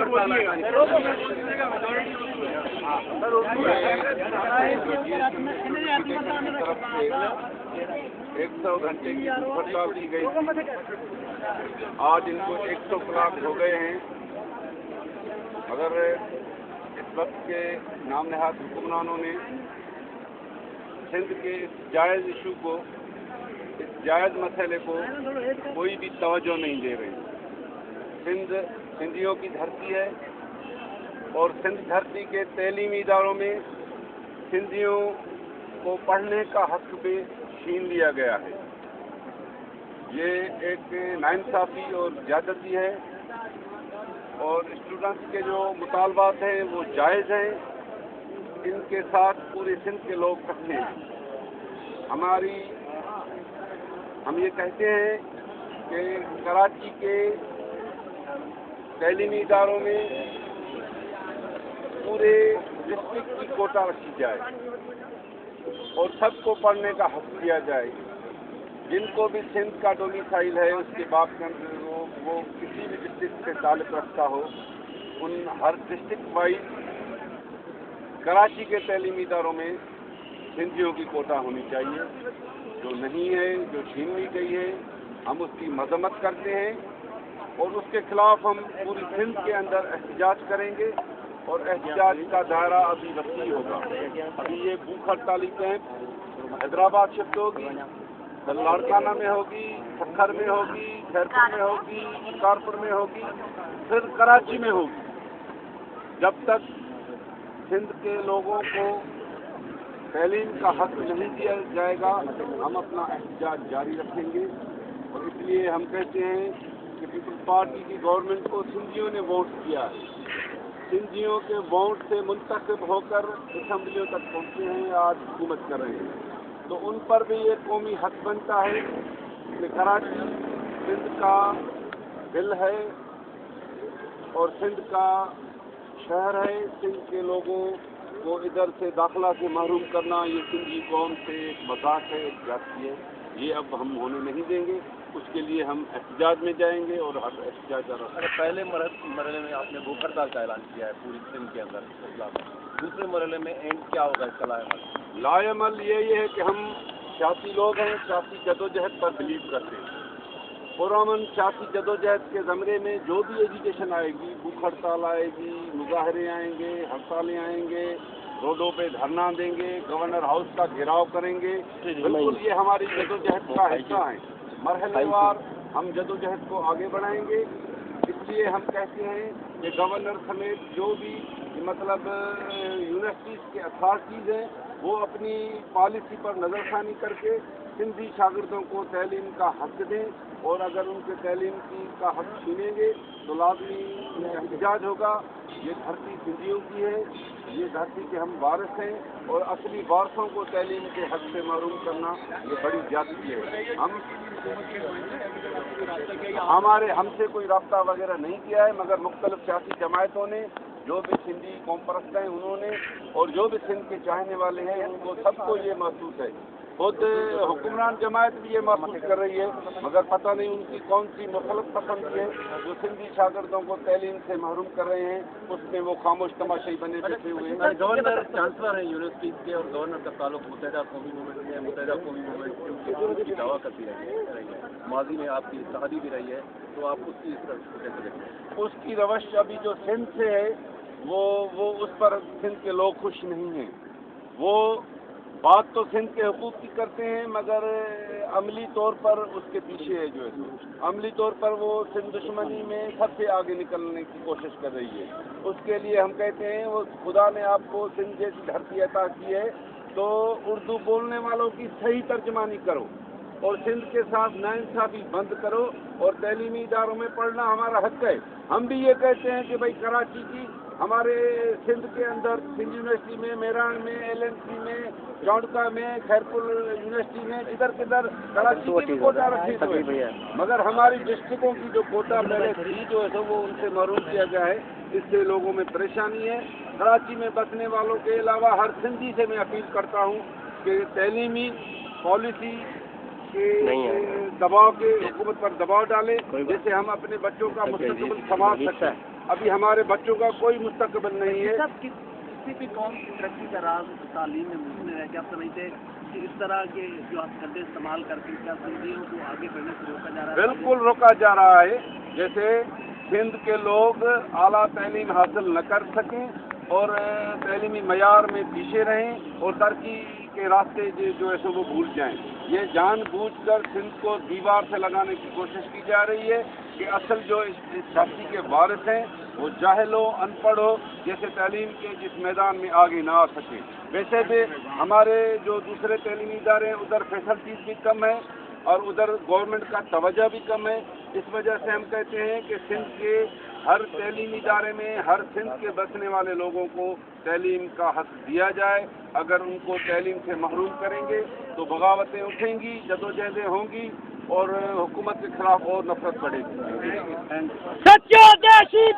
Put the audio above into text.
100 घंटे की हड़ताल की गई। आज इनको 100 ब्लॉक हो गए हैं। अगर इस वक्त के नाम नहाद हुक्मरानों ने सिंध के इस जायज़ इशू को, इस जायज़ मसले को कोई भी तवज्जो नहीं दे रहे। सिंध सिंधियों की धरती है और सिंध धरती के तैलीमी इदारों में सिंधियों को पढ़ने का हक भी छीन लिया गया है। ये एक नाइंसाफ़ी और ज़्यादती है और स्टूडेंट्स के जो मुतालबात हैं वो जायज़ हैं। इनके साथ पूरे सिंध के लोग इकट्ठे हैं। हम ये कहते हैं कि कराची के तैलीमी इदारों में पूरे डिस्ट्रिक्ट की कोटा रखी जाए और सबको पढ़ने का हक दिया जाए। जिनको भी सिंध का डोमिसाइल है, उसके बाप के वो किसी भी डिस्ट्रिक्ट से ताल्लुक़ रखता हो, उन हर डिस्ट्रिक्ट वाइज कराची के तैलीमी इदारों में सिंधियों की कोटा होनी चाहिए। जो नहीं है, जो छीन ली गई है, हम उसकी मजम्मत करते हैं और उसके खिलाफ हम पूरी सिंध के अंदर एहतजाज करेंगे और एहतजाज का दायरा अभी वसी होगा। अभी ये भूख हड़ताली कैंप हैदराबाद शिफ्ट होगी, लाड़काना में होगी, सखर में होगी, खैरपुर में होगी, शिकारपुर में होगी, फिर कराची में होगी। जब तक सिंध के लोगों को तैलीम का हक नहीं दिया जाएगा, हम अपना एहतजाज जारी रखेंगे। और इसलिए हम कहते हैं कि पीपल्स पार्टी की गवर्नमेंट को सिंधियों ने वोट किया है। सिंधियों के वोट से मुंतखब होकर असम्बलियों तक पहुँचे हैं, आज हुकूमत कर रहे हैं। तो उन पर भी ये कौमी हक बनता है कि कराची सिंध का दिल है और सिंध का शहर है। सिंध के लोगों को इधर से दाखिला से महरूम करना ये सिंधी कौम से एक मजाक है, एक जाती है। ये अब हम होने नहीं देंगे। उसके लिए हम एहतजाज में जाएंगे और हर एहतजाज। अरे पहले मरहले में आपने भूख हड़ताल का ऐलान किया है पूरी सिंध के अंदर, दूसरे मरहले में एंड क्या होगा इसका लाएमल? लाएमल ये है कि हम सियासी लोग हैं, सियासी जदोजहद पर बिलीव करते हैं। पुरअमन सियासी जदोजहद के ज़मरे में जो भी एजुकेशन आएगी, भूख हड़ताल आएगी, मुजाहरे आएंगे, हड़तालें आएंगे, रोडों पे धरना देंगे, गवर्नर हाउस का घेराव करेंगे, बिल्कुल ये हमारी जदोजहद का हिस्सा है। मरहलेवार हम जदोजहद को आगे बढ़ाएंगे। इसलिए हम कहते हैं कि गवर्नर समेत जो भी मतलब यूनिवर्सिटीज़ के अथॉरिटीज़ हैं वो अपनी पॉलिसी पर नज़रसानी करके सिंधी शागिर्दों को तैलीम का हक दें, और अगर उनके तैलीम का हक छीनेंगे तो लाजमी एहतजाज होगा। ये धरती सिंधियों की है, ये धरती के हम वारिस हैं और असली वारसों को तैलीम के हक से महरूम करना ये बड़ी ज्यादती है। हमसे कोई राब्ता वगैरह नहीं किया है, मगर मुख्तलिफ सियासी जमायतों ने, जो भी सिंधी कौम परस्त हैं उन्होंने, और जो भी सिंध के चाहने वाले हैं उनको सबको ये महसूस है। खुद हुक्मरान जमायत भी ये महसूस कर रही है, मगर पता नहीं उनकी कौन सी मुखलफ पसंद है जो सिंधी शागिर्दों को तैलीम से महरूम कर रहे हैं, उसमें वो खामोश तमाशाई बने बैठे हुए हैं। गवर्नर चांसलर हैं यूनिवर्सिटीज़ के और गवर्नर का ताल्लुक मुत्तहिदा कौमी मूवमेंट में, मुत्तहिदा कौमी मूवमेंट की दावा करती रही है, माजी में आपकी इत्तेहादी भी रही है, तो आप उसकी इस रवश को कैसे देखते हैं? उसकी रवश अभी जो सिंध से है वो उस पर सिंध के लोग खुश नहीं हैं। वो बात तो सिंध के हुकूक की करते हैं, मगर अमली तौर पर उसके पीछे है। जो है अमली तौर पर वो सिंध दुश्मनी में सबसे आगे निकलने की कोशिश कर रही है। उसके लिए हम कहते हैं वो खुदा ने आपको सिंध जैसी धरती अता की है तो उर्दू बोलने वालों की सही तर्जमानी करो और सिंध के साथ नाइंसाफ़ी बंद करो और तैलीमी इदारों में पढ़ना हमारा हक है। हम भी ये कहते हैं कि भाई कराची की हमारे सिंध के अंदर सिंध यूनिवर्सिटी में, मेरान में, LNC में, चौड़का में, खैरपुर यूनिवर्सिटी में, इधर किधर कराची की भी कोटा रखी हुई है, मगर हमारी डिस्ट्रिक्टों की जो कोटा पहले थी जो है तो वो उनसे महरूम किया गया है। इससे लोगों में परेशानी है। कराची में बसने वालों के अलावा हर सिंधी से मैं अपील करता हूँ कि तैलीमी पॉलिसी के दबाव के हुकूमत पर दबाव डालें, जिससे हम अपने बच्चों का मुस्तकबिल संभाल सकते हैं। अभी हमारे बच्चों का कोई मुस्तकबिल नहीं है। सब किसी भी कौम की तरक्की का राज तालीम में मुमकिन है। क्या आप समझते हैं कि इस तरह के जो हथकंडे इस्तेमाल करके क्या तंजीमों को आगे बढ़ने से रोका जा रहा है? बिल्कुल रोका जा रहा है। जैसे सिंध के लोग आला तालीम हासिल न कर सकें और तालीमी मयार में पीछे रहें और तरक्की के रास्ते जो है सो वो भूल जाएं। ये जानबूझकर सिंध को दीवार से लगाने की कोशिश की जा रही है कि असल जो इस धरती के वारिस हैं वो जाहिल हो, अनपढ़ हो, जैसे तालीम के जिस मैदान में आगे ना आ सके। वैसे भी हमारे जो दूसरे तालीमी इदारे हैं उधर फैसिलिटीज़ भी कम है और उधर गवर्नमेंट का तवज्जो भी कम है। इस वजह से हम कहते हैं कि सिंध के हर तालीमी इदारे में हर सिंध के बसने वाले लोगों को तालीम का हक दिया जाए। अगर उनको तालीम से महरूम करेंगे तो बगावतें उठेंगी, जदोजहदें होंगी और हुकूमत के खिलाफ और नफरत बढ़ेगी। सच्चा देशी